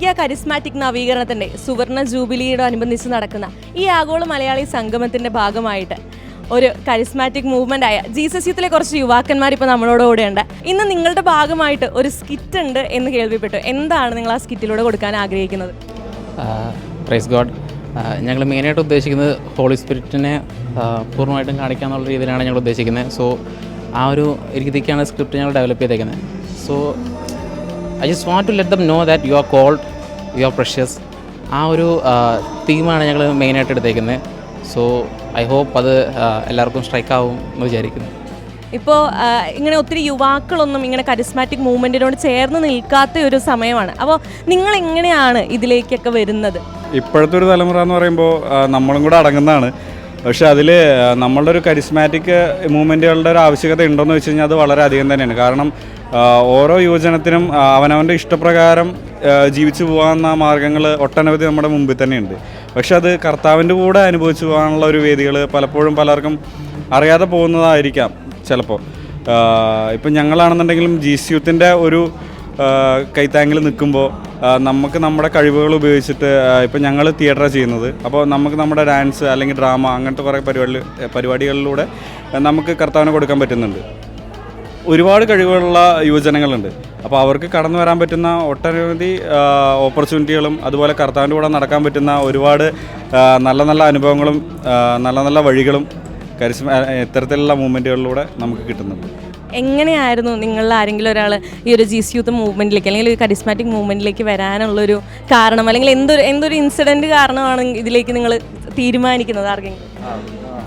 ആ കരിസ്മാറ്റിക് നവീകരണത്തിൻ്റെ സുവർണ ജൂബിലിയോടനുബന്ധിച്ച് നടക്കുന്ന ഈ ആഗോള മലയാളി സംഗമത്തിൻ്റെ ഭാഗമായിട്ട് ഒരു കരിസ്മാറ്റിക് മൂവ്മെൻ്റ് ആയ ജീസസ് യൂത്തിലെ കുറച്ച് യുവാക്കന്മാർ ഇപ്പോൾ നമ്മളോടുകൂടെയുണ്ട്. ഇന്ന് നിങ്ങളുടെ ഭാഗമായിട്ട് ഒരു സ്കിറ്റ് ഉണ്ട് എന്ന് കേൾവിപ്പെട്ടു. എന്താണ് നിങ്ങൾ ആ സ്കിറ്റിലൂടെ കൊടുക്കാൻ ആഗ്രഹിക്കുന്നത്? Praise God. ഞങ്ങൾ മെയിനായിട്ട് ഉദ്ദേശിക്കുന്നത് ഹോളി സ്പിരിറ്റിനെ പൂർണ്ണമായിട്ടും കാണിക്കാന്നുള്ള രീതിയിലാണ് ഞങ്ങൾ ഉദ്ദേശിക്കുന്നത്. സോ ആ ഒരു രീതിക്കാണ് സ്ക്രിപ്റ്റ് ഞങ്ങൾ ഡെവലപ്പ് ചെയ്തേക്കുന്നത്. So I just want to let them know that you are cold, you are precious. ആ ഒരു തീമാണ് ഞങ്ങൾ മെയിനായിട്ട് എടുത്തേക്കുന്നത്. സോ ഐ ഹോപ്പ് അത് എല്ലാവർക്കും സ്ട്രൈക്ക് ആവും എന്ന് വിചാരിക്കുന്നു. ഇപ്പോൾ ഇങ്ങനെ ഒത്തിരി യുവാക്കളൊന്നും ഇങ്ങനെ കരിസ്മാറ്റിക് മൂവ്മെൻറ്റിനോട് ചേർന്ന് നിൽക്കാത്ത ഒരു സമയമാണ്. അപ്പോൾ നിങ്ങൾ എങ്ങനെയാണ് ഇതിലേക്കൊക്കെ വരുന്നത്? ഇപ്പോഴത്തെ ഒരു തലമുറ എന്ന് പറയുമ്പോൾ നമ്മളും കൂടെ അടങ്ങുന്നതാണ്. പക്ഷേ അതിൽ നമ്മളുടെ ഒരു കരിസ്മാറ്റിക് മൂവ്മെൻറ്റുകളുടെ ഒരു ആവശ്യകത ഉണ്ടോയെന്ന് വെച്ച് കഴിഞ്ഞാൽ അത് വളരെ അധികം തന്നെയാണ്. കാരണം ഓരോ യുവജനത്തിനും അവനവൻ്റെ ഇഷ്ടപ്രകാരം ജീവിച്ചു പോകാവുന്ന മാർഗ്ഗങ്ങൾ ഒട്ടനവധി നമ്മുടെ മുമ്പിൽ തന്നെയുണ്ട്. പക്ഷെ അത് കർത്താവിൻ്റെ കൂടെ അനുഭവിച്ചു പോകാനുള്ള ഒരു വേദികൾ പലപ്പോഴും പലർക്കും അറിയാതെ പോകുന്നതായിരിക്കാം ചിലപ്പോൾ. ഇപ്പം ഞങ്ങളാണെന്നുണ്ടെങ്കിലും ജീസസ് യൂത്തിൻ്റെ ഒരു കൈത്താങ്ങിൽ നിൽക്കുമ്പോൾ നമുക്ക് നമ്മുടെ കഴിവുകൾ ഉപയോഗിച്ചിട്ട് ഇപ്പം ഞങ്ങൾ തിയേറ്ററാണ് ചെയ്യുന്നത്. അപ്പോൾ നമുക്ക് നമ്മുടെ ഡാൻസ് അല്ലെങ്കിൽ ഡ്രാമ അങ്ങനത്തെ കുറേ പരിപാടികളിലൂടെ നമുക്ക് കർത്താവിനെ കൊടുക്കാൻ പറ്റുന്നുണ്ട്. ഒരുപാട് കഴിവുകളുള്ള യുവജനങ്ങളുണ്ട്. അപ്പോൾ അവർക്ക് കടന്നു വരാൻ പറ്റുന്ന ഒട്ടനവധി ഓപ്പർച്യൂണിറ്റികളും അതുപോലെ കർത്താവിൻ്റെ കൂടെ നടക്കാൻ പറ്റുന്ന ഒരുപാട് നല്ല നല്ല അനുഭവങ്ങളും നല്ല നല്ല വഴികളും ഇത്തരത്തിലുള്ള മൂവ്മെൻറ്റുകളിലൂടെ നമുക്ക് കിട്ടുന്നുണ്ട്. എങ്ങനെയായിരുന്നു നിങ്ങളിൽ ആരെങ്കിലും ഒരാൾ ഈ ഒരു ജീസസ് യൂത്ത് മൂവ്മെൻറ്റിലേക്ക് അല്ലെങ്കിൽ ഒരു കരിസ്മാറ്റിക് മൂവ്മെൻറ്റിലേക്ക് വരാനുള്ളൊരു കാരണം, അല്ലെങ്കിൽ എന്തൊരു ഇൻസിഡൻറ്റ് കാരണമാണ് ഇതിലേക്ക് നിങ്ങൾ തീരുമാനിക്കുന്നത്? ആർക്കെങ്കിലും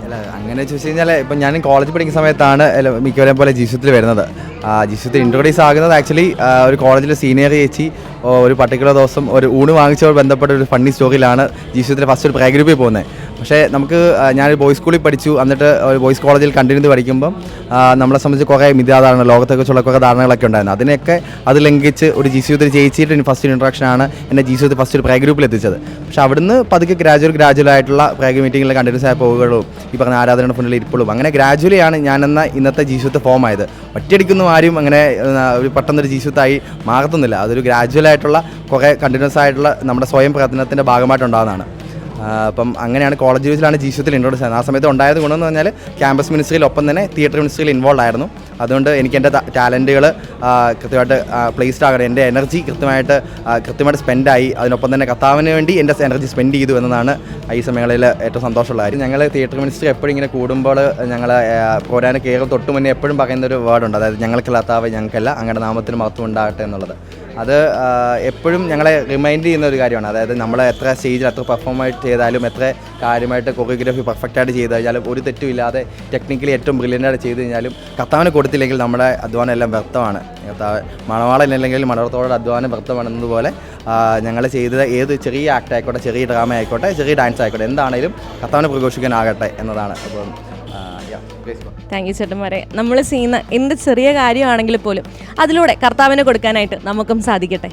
അല്ല, അങ്ങനെ ചോദിച്ചു കഴിഞ്ഞാൽ ഇപ്പം ഞാൻ കോളേജിൽ പഠിക്കുന്ന സമയത്താണ് മിക്കവരെയും പോലെ ജീസത്തിൽ വരുന്നത്. ജീസത്തിൽ ഇൻട്രൊഡ്യൂസ് ആകുന്നത് ആക്ച്വലി ഒരു കോളേജിലെ സീനിയർ ചേച്ചി ഒരു പർട്ടിക്കുലർ ദിവസം ഒരു ഊണ് വാങ്ങിച്ചോട് ബന്ധപ്പെട്ട ഒരു ഫണ്ണി സ്റ്റോറിയിലാണ് ജീസത്തിലെ ഫസ്റ്റ് ഒരു പ്രേ ഗ്രൂപ്പിൽ പോകുന്നത്. പക്ഷേ നമുക്ക് ഞാനൊരു ബോയ്സ് സ്കൂളിൽ പഠിച്ചു, എന്നിട്ട് ഒരു ബോയ്സ് കോളേജിൽ കണ്ടിന്യൂ പഠിക്കുമ്പം നമ്മളെ സംബന്ധിച്ച് കുറേ മിഥ്യാധാരണ, ലോകത്തെക്കുറിച്ചുള്ള കുറേ ധാരണകളൊക്കെ ഉണ്ടായിരുന്നു. അതിനെയൊക്കെ അത് ലംഘിച്ച് ഒരു ജീസത്തിൽ ചേച്ചിയുടെ ഫസ്റ്റ് ഇൻട്രൊഡക്ഷനാണ് എന്നെ ജീസത്തിൽ ഫസ്റ്റ് ഒരു പ്രേ ഗ്രൂപ്പിൽ എത്തിച്ചത്. പക്ഷേ അവിടുന്ന് പതുക്കെ ഗ്രാജുവലായിട്ടുള്ള പ്രേ മീറ്റിങ്ങിൽ കണ്ടിന്യൂസ് ആയ പോവുകളും ഈ പറഞ്ഞ ആരാധന ഫണ്ടിൽ ഇരിപ്പുള്ളൂ. അങ്ങനെ ഗ്രാജുവലിയാണ് ഞാനെന്ന ഇന്നത്തെ ജീസത്ത് ഫോം ആയത്. ഒറ്റയടിക്കൊന്നും ആരും അങ്ങനെ പെട്ടെന്നൊരു ജീസത്തായി മാറത്തുന്നില്ല. അതൊരു ഗ്രാജുവലായിട്ടുള്ള കുറേ കണ്ടിന്യൂസ് ആയിട്ടുള്ള നമ്മുടെ സ്വയം പ്രയത്നത്തിൻ്റെ ഭാഗമായിട്ടുണ്ടാകുന്നതാണ്. അപ്പം അങ്ങനെയാണ് കോളേജ് യൂസിലാണ് ജീസത്തിൽ ഇൻട്രോഡ്യൂസ് ആയത്. ആ സമയത്ത് ഉണ്ടായത് ഗുണമെന്ന് പറഞ്ഞാൽ ക്യാമ്പസ് മിനിസ്ട്രിയിലൊപ്പം തന്നെ തിയേറ്റർ മിനിസ്ട്രിയിൽ ഇൻവോൾവ് ആയിരുന്നു. അതുകൊണ്ട് എനിക്ക് എൻ്റെ ടാലൻറ്റുകൾ കൃത്യമായിട്ട് പ്ലേസ്ഡ് ആകണം, എൻ്റെ എനർജി കൃത്യമായിട്ട് സ്പെൻഡായി. അതിനൊപ്പം തന്നെ കർത്താവിന് വേണ്ടി എൻ്റെ എനർജി സ്പെൻഡ് ചെയ്തു എന്നതാണ് ഈ സമയങ്ങളിൽ ഏറ്റവും സന്തോഷമുള്ള കാര്യം. ഞങ്ങൾ തിയേറ്റർ മിനിസ്ട്രി എപ്പോഴും ഇങ്ങനെ കൂടുമ്പോൾ ഞങ്ങൾ പ്രോഗ്രാമിന് കയറും തൊട്ട് മുന്നേ എപ്പോഴും പറയുന്നൊരു വേർഡുണ്ട്, അതായത് ഞങ്ങൾക്ക് കർത്താവ് ഞങ്ങൾക്കല്ല അങ്ങയുടെ നാമത്തിന് മഹത്വം ഉണ്ടാകട്ടെ എന്നുള്ളത്. അത് എപ്പോഴും ഞങ്ങളെ റിമൈൻഡ് ചെയ്യുന്ന ഒരു കാര്യമാണ്. അതായത് നമ്മൾ എത്ര സ്റ്റേജിൽ എത്ര പെർഫോമായിട്ട് ചെയ്താലും, എത്ര കാര്യമായിട്ട് കൊറിയോഗ്രാഫി പെർഫെക്റ്റായിട്ട് ചെയ്ത് കഴിഞ്ഞാലും, ഒരു തെറ്റുമില്ലാതെ ടെക്നിക്കലി ഏറ്റവും ബ്രില്യൻ്റായിട്ട് ചെയ്ത് കഴിഞ്ഞാലും കർത്താവിന് കൊടുത്തില്ലെങ്കിൽ നമ്മുടെ അധ്വാനം എല്ലാം വ്യർത്ഥമാണ്. മണവാളനല്ലെങ്കിൽ മണവത്തോടെ അധ്വാനം വ്യർത്ഥമാണെന്നതുപോലെ ഞങ്ങൾ ചെയ്തത് ഏത് ചെറിയ ആക്ട് ആയിക്കോട്ടെ, ചെറിയ ഡ്രാമ ആയിക്കോട്ടെ, ചെറിയ ഡാൻസ് ആയിക്കോട്ടെ, എന്താണെങ്കിലും കർത്താവിനെ പ്രഘോഷിക്കാനാകട്ടെ എന്നതാണ്. അപ്പം താങ്ക് യു ചേട്ടന്മാരെ. നമ്മൾ ചെയ്യുന്ന എന്ത് ചെറിയ കാര്യമാണെങ്കിൽ പോലും അതിലൂടെ കർത്താവിനെ കൊടുക്കാനായിട്ട് നമുക്കും സാധിക്കട്ടെ.